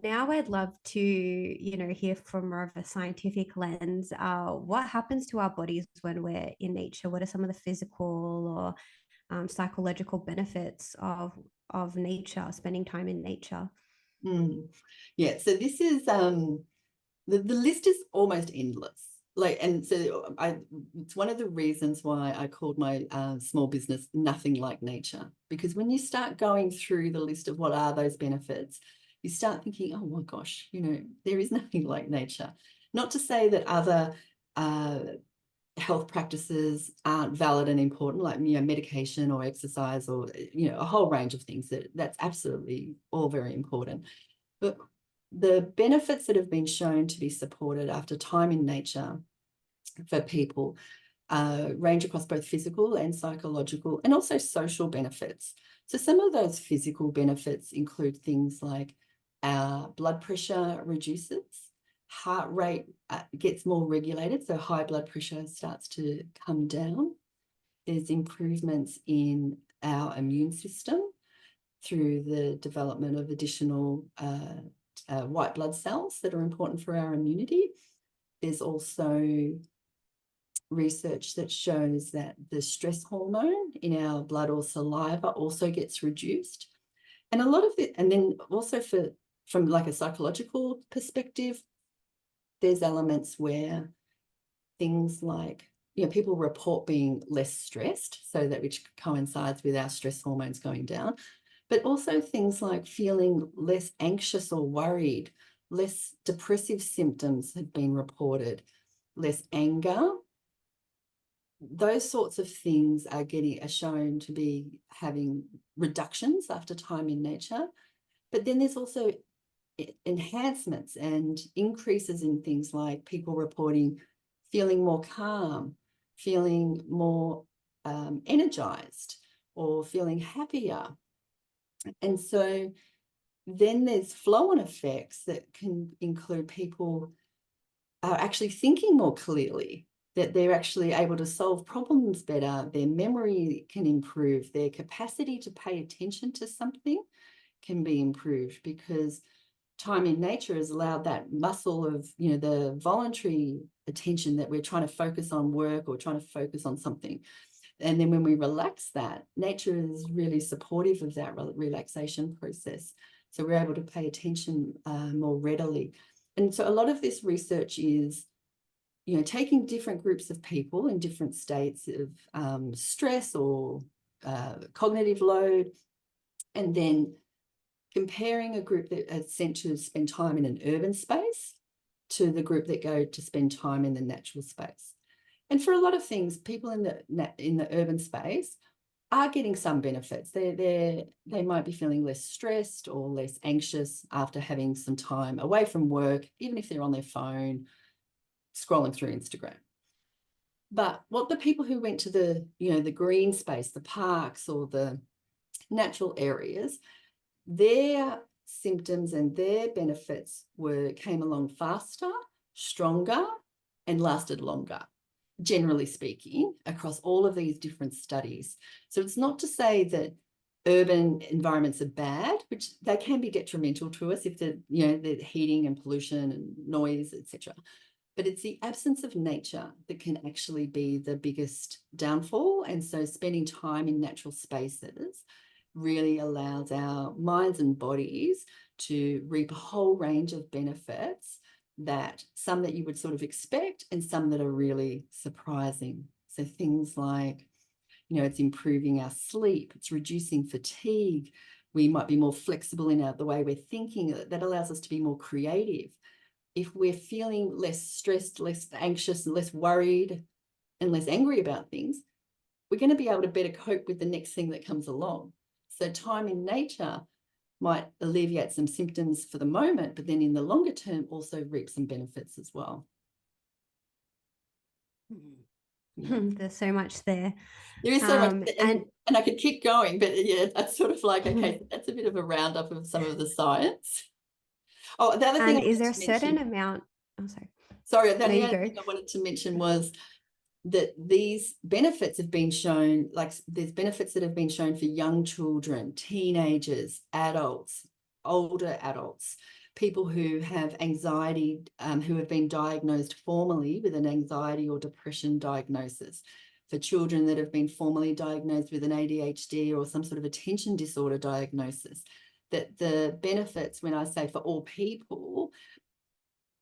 now I'd love to, hear from more of a scientific lens. What happens to our bodies when we're in nature? What are some of the physical or psychological benefits of nature, spending time in nature? Mm. Yeah, so this is the list is almost endless. And so it's one of the reasons why I called my small business Nothing Like Nature, because when you start going through the list of what are those benefits, you start thinking, oh my gosh, there is nothing like nature. Not to say that other health practices aren't valid and important, like medication or exercise or a whole range of things that's absolutely all very important. But the benefits that have been shown to be supported after time in nature for people range across both physical and psychological and also social benefits. So some of those physical benefits include things like our blood pressure reduces, heart rate gets more regulated, so high blood pressure starts to come down. There's improvements in our immune system through the development of additional white blood cells that are important for our immunity. There's also research that shows that the stress hormone in our blood or saliva also gets reduced. And a lot of it, and then also from like a psychological perspective, there's elements where things like, people report being less stressed, so that which coincides with our stress hormones going down, but also things like feeling less anxious or worried, less depressive symptoms have been reported, less anger. Those sorts of things are shown to be having reductions after time in nature. But then there's also enhancements and increases in things like people reporting feeling more calm, feeling more energized, or feeling happier. And so then there's flow-on effects that can include people are actually thinking more clearly, that they're actually able to solve problems better, their memory can improve, their capacity to pay attention to something can be improved, because time in nature has allowed that muscle of, the voluntary attention that we're trying to focus on work or trying to focus on something. And then when we relax that, nature is really supportive of that relaxation process. So we're able to pay attention more readily. And so a lot of this research is, taking different groups of people in different states of stress or cognitive load, and then comparing a group that is sent to spend time in an urban space to the group that go to spend time in the natural space. And for a lot of things, people in the urban space are getting some benefits. They might be feeling less stressed or less anxious after having some time away from work, even if they're on their phone scrolling through Instagram. But what the people who went to the green space, the parks or the natural areas, their symptoms and their benefits came along faster, stronger, and lasted longer, generally speaking, across all of these different studies. So it's not to say that urban environments are bad, which they can be detrimental to us if the heating and pollution and noise, etc. But it's the absence of nature that can actually be the biggest downfall. And so spending time in natural spaces really allows our minds and bodies to reap a whole range of benefits, that some that you would sort of expect and some that are really surprising. So things like, it's improving our sleep, it's reducing fatigue, we might be more flexible in the way we're thinking. That allows us to be more creative. If we're feeling less stressed, less anxious, and less worried and less angry about things, we're going to be able to better cope with the next thing that comes along. So time in nature might alleviate some symptoms for the moment, but then in the longer term also reap some benefits as well. Yeah. There's so much there. There is so much, and I could keep going, but yeah, that's sort of like, okay, that's a bit of a roundup of some of the science. Oh, the other thing. And is there a certain amount? Oh, sorry. Sorry, the only other thing I wanted to mention was that these benefits have been shown, like there's benefits that have been shown for young children, teenagers, adults, older adults. people who have anxiety, who have been diagnosed formally with an anxiety or depression diagnosis, for children that have been formally diagnosed with an ADHD or some sort of attention disorder diagnosis, that the benefits, when I say for all people,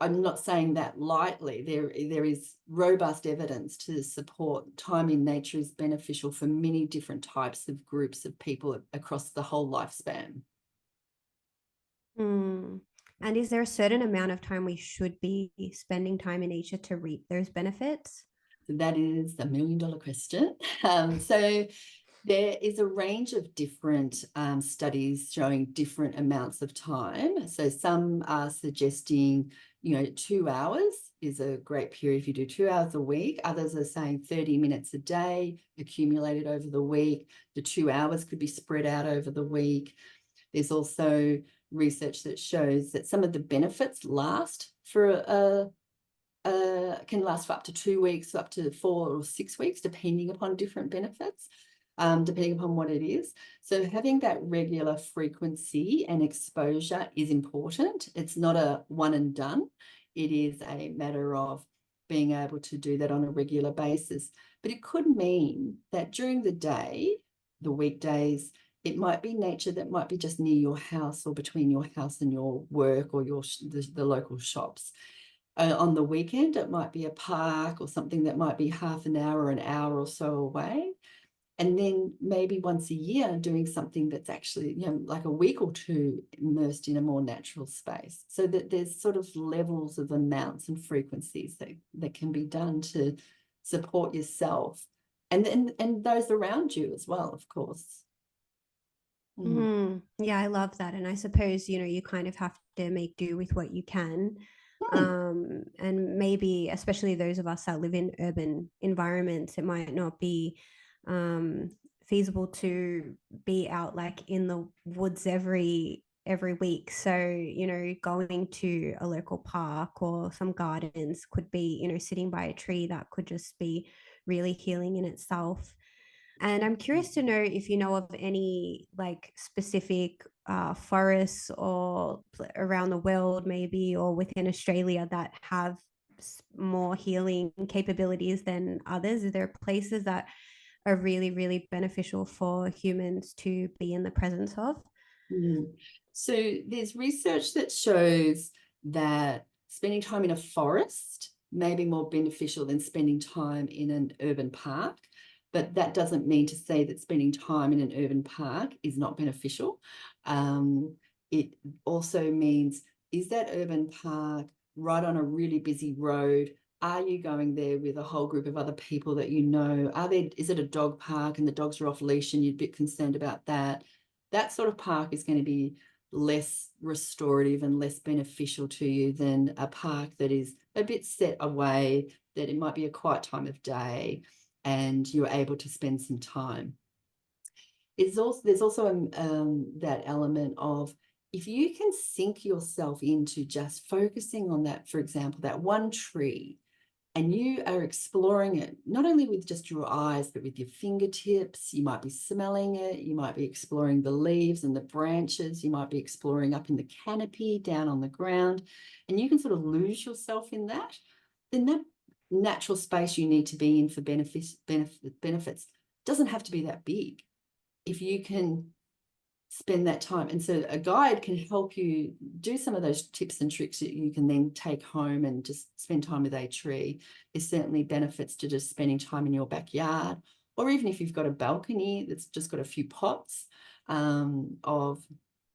I'm not saying that lightly. There is robust evidence to support time in nature is beneficial for many different types of groups of people across the whole lifespan. Mm. And is there a certain amount of time we should be spending time in nature to reap those benefits? So that is the $1,000,000 question. So there is a range of different studies showing different amounts of time. So some are suggesting, 2 hours is a great period if you do 2 hours a week. Others are saying 30 minutes a day accumulated over the week. The 2 hours could be spread out over the week. There's also research that shows that some of the benefits last for can last for up to 2 weeks, up to 4 or 6 weeks, depending upon different benefits, depending upon what it is. So having that regular frequency and exposure is important. It's not a one and done. It is a matter of being able to do that on a regular basis. But it could mean that during the day, the weekdays, it might be nature that might be just near your house or between your house and your work or the local shops. On the weekend, it might be a park or something that might be half an hour or an hour or so away. And then maybe once a year doing something that's actually, like a week or two immersed in a more natural space. So that there's sort of levels of amounts and frequencies that can be done to support yourself and those around you as well, of course. Yeah, I love that. And I suppose, you kind of have to make do with what you can. Mm. And maybe, especially those of us that live in urban environments, it might not be feasible to be out like in the woods every week. So, going to a local park or some gardens could be, sitting by a tree that could just be really healing in itself. And I'm curious to know if you know of any like specific forests or around the world, maybe, or within Australia that have more healing capabilities than others. Are there places that are really, really beneficial for humans to be in the presence of? Mm. So there's research that shows that spending time in a forest may be more beneficial than spending time in an urban park. But that doesn't mean to say that spending time in an urban park is not beneficial. It also means, is that urban park right on a really busy road? Are you going there with a whole group of other people that you know? Is it a dog park and the dogs are off leash and you're a bit concerned about that? That sort of park is going to be less restorative and less beneficial to you than a park that is a bit set away, that it might be a quiet time of day and you're able to spend some time. There's also that element of, if you can sink yourself into just focusing on that, for example, that one tree, and you are exploring it, not only with just your eyes, but with your fingertips. You might be smelling it. You might be exploring the leaves and the branches. You might be exploring up in the canopy, down on the ground, and you can sort of lose yourself in that. Then that natural space you need to be in for benefits doesn't have to be that big. If you can spend that time. And so a guide can help you do some of those tips and tricks that you can then take home and just spend time with a tree. There's certainly benefits to just spending time in your backyard, or even if you've got a balcony that's just got a few pots of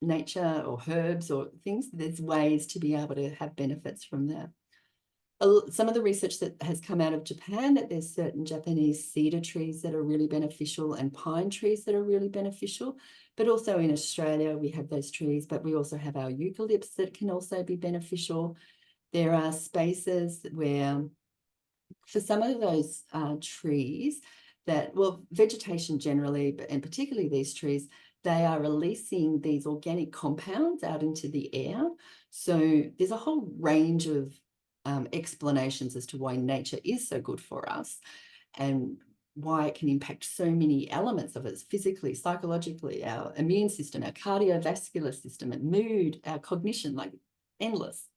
nature or herbs or things, there's ways to be able to have benefits from that. Some of the research that has come out of Japan, that there's certain Japanese cedar trees that are really beneficial and pine trees that are really beneficial. But also in Australia, we have those trees, but we also have our eucalypts that can also be beneficial. There are spaces where, for some of those trees, that, well, vegetation generally, and particularly these trees, they are releasing these organic compounds out into the air. So there's a whole range of explanations as to why nature is so good for us and why it can impact so many elements of us physically, psychologically, our immune system, our cardiovascular system, and mood, our cognition. Like, endless.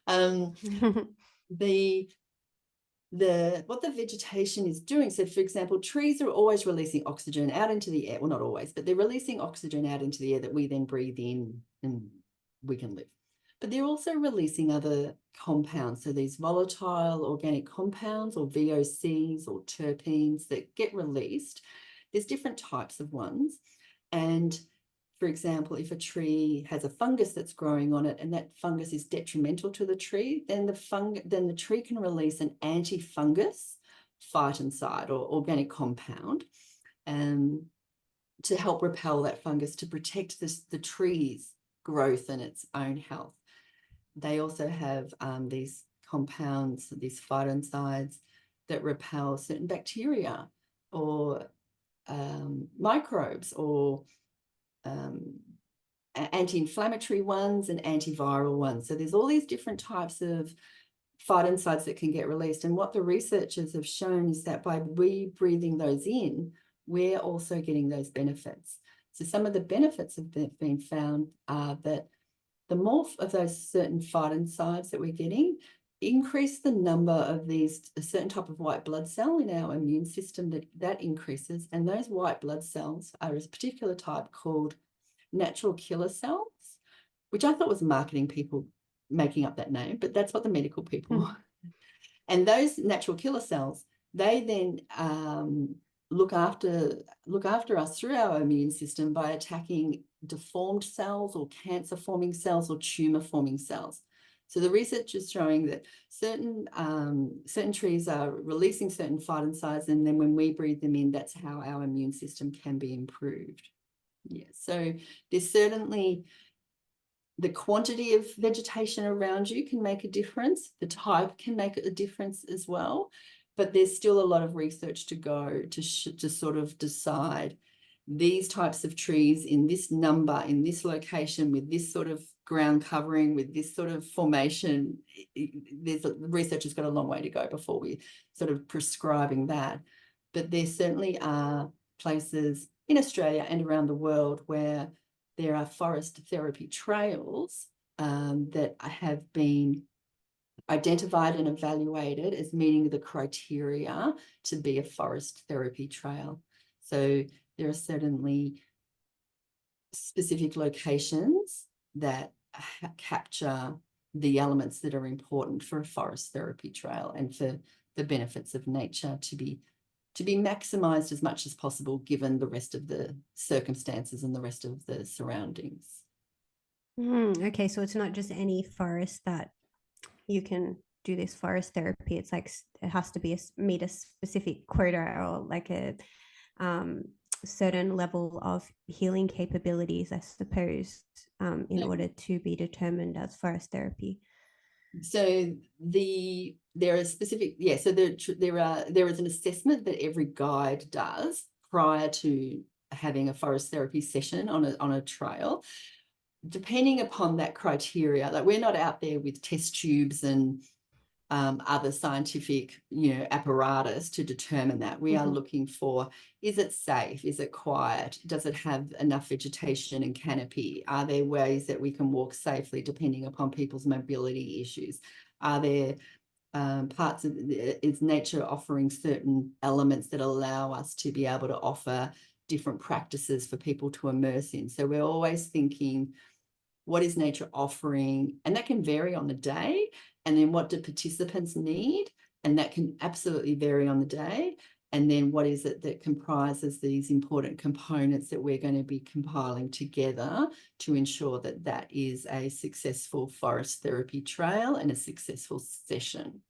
Um, the what the vegetation is doing. So, for example, trees are always releasing oxygen out into the air. Well, not always, but they're releasing oxygen out into the air that we then breathe in and we can live. But they're also releasing other compounds. So these volatile organic compounds, or VOCs, or terpenes that get released. There's different types of ones. And for example, if a tree has a fungus that's growing on it and that fungus is detrimental to the tree, then the tree can release an anti-fungus phytoncide or organic compound to help repel that fungus, to protect the tree's growth and its own health. They also have these compounds, these phytoncides, that repel certain bacteria or microbes, or anti-inflammatory ones and antiviral ones. So there's all these different types of phytoncides that can get released. And what the researchers have shown is that by breathing those in, we're also getting those benefits. So some of the benefits have been found are that the more of those certain phytoncides that we're getting increase the number of these, a certain type of white blood cell in our immune system that increases. And those white blood cells are a particular type called natural killer cells, which I thought was marketing people making up that name, but that's what the medical people. And those natural killer cells, they then look after us through our immune system by attacking deformed cells or cancer forming cells or tumor forming cells. So the research is showing that certain trees are releasing certain phytoncides, and then when we breathe them in, that's how our immune system can be improved. Yeah, so there's certainly the quantity of vegetation around you can make a difference. The type can make a difference as well. But there's still a lot of research to go to sort of decide these types of trees in this number, in this location, with this sort of ground covering, with this sort of formation. Research has got a long way to go before we sort of prescribing that. But there certainly are places in Australia and around the world where there are forest therapy trails that have been identified and evaluated as meeting the criteria to be a forest therapy trail. So there are certainly specific locations that capture the elements that are important for a forest therapy trail and for the benefits of nature to be maximized as much as possible, given the rest of the circumstances and the rest of the surroundings. Okay, so it's not just any forest that you can do this forest therapy. It's like it has to be meet a specific quota, or like a certain level of healing capabilities, I suppose, in order to be determined as forest therapy. So there are specific, yeah, so there is an assessment that every guide does prior to having a forest therapy session on a trail. Depending upon that criteria, like we're not out there with test tubes and other scientific, apparatus to determine that. We are looking for, is it safe? Is it quiet? Does it have enough vegetation and canopy? Are there ways that we can walk safely depending upon people's mobility issues? Are there parts of is nature offering certain elements that allow us to be able to offer different practices for people to immerse in? So we're always thinking, what is nature offering? And that can vary on the day. And then what do participants need? And that can absolutely vary on the day. And then what is it that comprises these important components that we're going to be compiling together to ensure that that is a successful forest therapy trail and a successful session.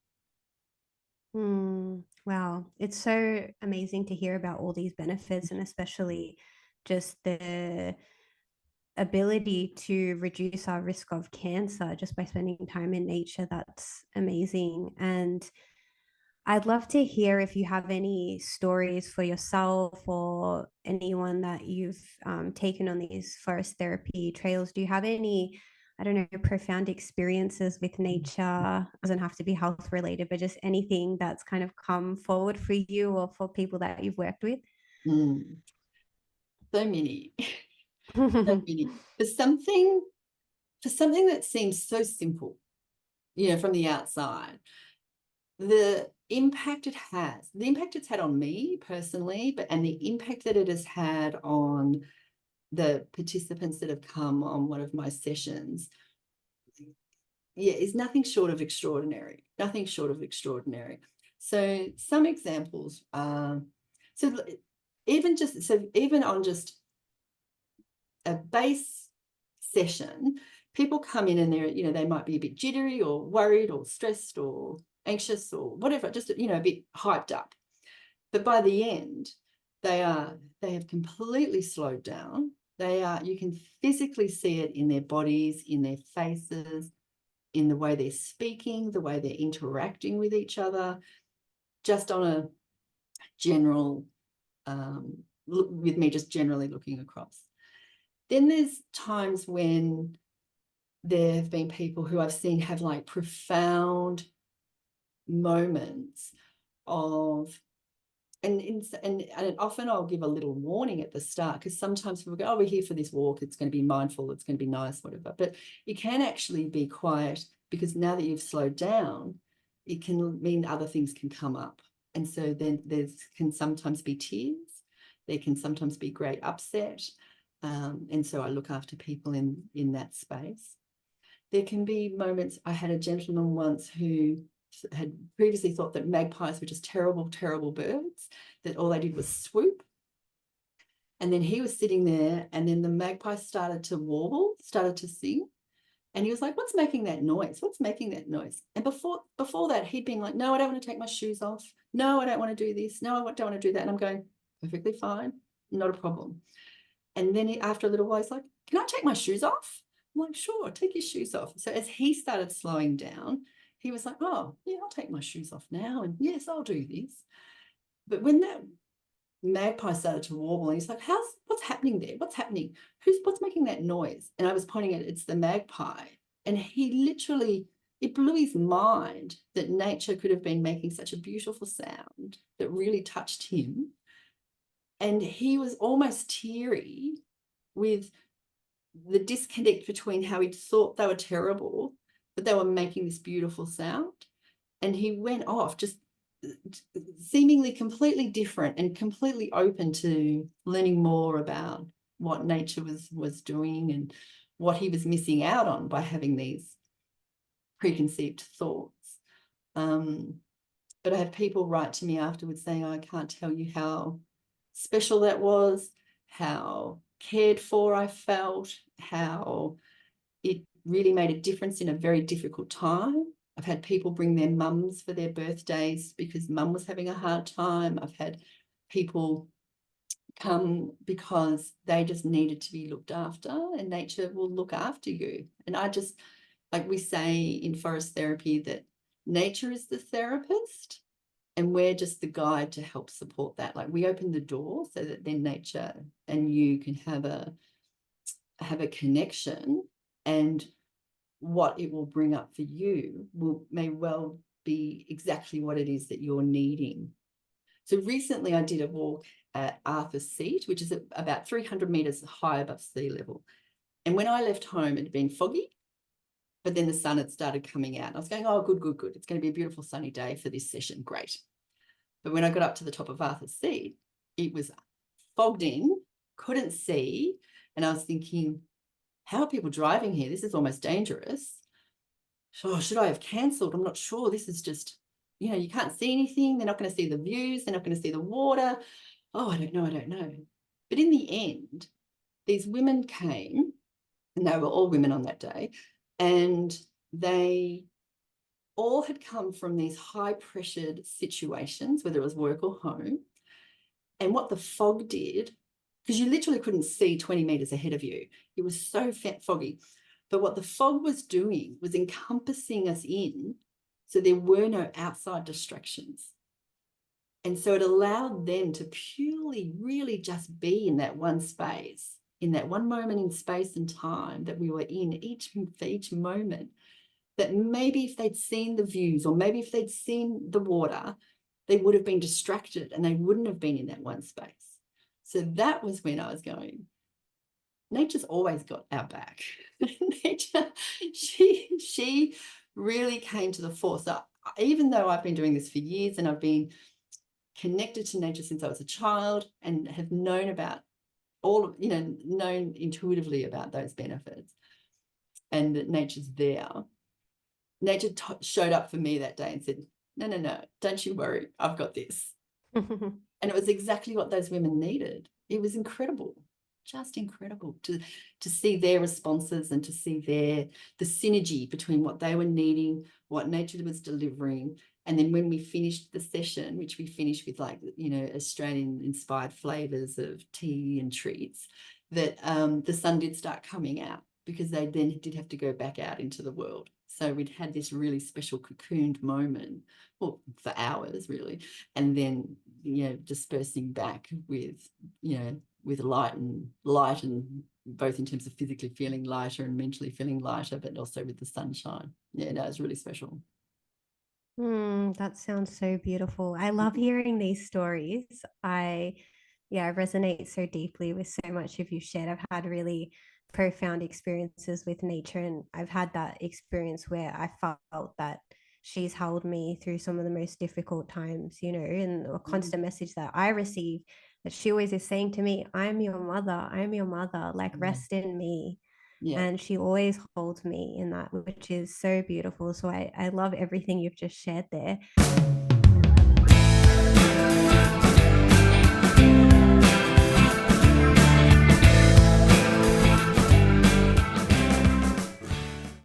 Wow. It's so amazing to hear about all these benefits, and especially just the ability to reduce our risk of cancer just by spending time in nature. That's amazing. And I'd love to hear if you have any stories for yourself or anyone that you've taken on these forest therapy trails. Do you have any, I don't know, profound experiences with nature? It doesn't have to be health related, but just anything that's kind of come forward for you or for people that you've worked with? So many. So many. There's something for something that seems so simple, you know, from the outside, the impact it's had on me personally, but and the impact that it has had on the participants that have come on one of my sessions, yeah, is nothing short of extraordinary. Nothing short of extraordinary. So some examples, so even on just a base session, people come in and they're, you know, they might be a bit jittery or worried or stressed or anxious or whatever, just, you know, a bit hyped up. But by the end, they have completely slowed down. You can physically see it in their bodies, in their faces, in the way they're speaking, the way they're interacting with each other, just on a general, with me just generally looking across. Then there's times when there have been people who I've seen have like profound moments of, and often I'll give a little warning at the start, because sometimes people go, oh, we're here for this walk, it's going to be mindful, it's going to be nice, whatever. But it can actually be quiet, because now that you've slowed down, it can mean other things can come up. And so then there can sometimes be tears, there can sometimes be great upset. And so I look after people in that space. There can be moments. I had a gentleman once who had previously thought that magpies were just terrible, terrible birds, that all they did was swoop. And then he was sitting there, and then the magpie started to warble, started to sing. And he was like, what's making that noise? What's making that noise? And before that, he'd been like, no, I don't want to take my shoes off. No, I don't want to do this. No, I don't want to do that. And I'm going, perfectly fine, not a problem. And then after a little while, he's like, can I take my shoes off? I'm like, sure, take your shoes off. So as he started slowing down, he was like, oh, yeah, I'll take my shoes off now. And yes, I'll do this. But when that magpie started to warble, and he's like, what's happening there? What's happening? What's making that noise? And I was pointing at it's the magpie. And he literally, it blew his mind that nature could have been making such a beautiful sound that really touched him. And he was almost teary with the disconnect between how he'd thought they were terrible, but they were making this beautiful sound. And he went off just seemingly completely different and completely open to learning more about what nature was doing and what he was missing out on by having these preconceived thoughts. But I have people write to me afterwards saying, I can't tell you how special that was, how cared for I felt, how it really made a difference in a very difficult time. I've had people bring their mums for their birthdays because mum was having a hard time. I've had people come because they just needed to be looked after, and nature will look after you. And I just, like we say in forest therapy, that nature is the therapist and we're just the guide to help support that. Like we open the door so that then nature and you can have a connection, and what it will bring up for you may well be exactly what it is that you're needing. So recently I did a walk at Arthur's Seat, which is about 300 meters high above sea level. And when I left home, it had been foggy, but then the sun had started coming out. I was going, oh, good, good, good. It's going to be a beautiful sunny day for this session. Great. But when I got up to the top of Arthur's Seat, it was fogged in, couldn't see. And I was thinking, how are people driving here? This is almost dangerous. So should I have cancelled? I'm not sure. This is just, you know, you can't see anything. They're not going to see the views. They're not going to see the water. Oh, I don't know. But in the end, these women came, and they were all women on that day, and they all had come from these high-pressured situations, whether it was work or home. And what the fog did, because you literally couldn't see 20 meters ahead of you, it was so foggy. But what the fog was doing was encompassing us in, so there were no outside distractions. And so it allowed them to purely really just be in that one space, in that one moment in space and time that we were in for each moment, that maybe if they'd seen the views or maybe if they'd seen the water, they would have been distracted and they wouldn't have been in that one space. So that was when I was going, nature's always got our back. nature, she really came to the fore. So even though I've been doing this for years and I've been connected to nature since I was a child and have known about all of, known intuitively about those benefits and that nature's there, nature showed up for me that day and said, no, don't you worry, I've got this. And it was exactly what those women needed. It was incredible, just incredible to see their responses and to see the synergy between what they were needing, what nature was delivering. And then when we finished the session, which we finished with Australian inspired flavors of tea and treats, that the sun did start coming out, because they then did have to go back out into the world. So we'd had this really special cocooned moment, well, for hours really, and then dispersing back with light and both in terms of physically feeling lighter and mentally feeling lighter, but also with the sunshine. Yeah, no, it's really special. That sounds so beautiful. I love hearing these stories. I resonate so deeply with so much of you shared. I've had really profound experiences with nature, and I've had that experience where I felt that she's held me through some of the most difficult times, and a constant message that I receive, that she always is saying to me, I'm your mother, like rest in me. Yeah. And she always holds me in that, which is so beautiful. So I love everything you've just shared there.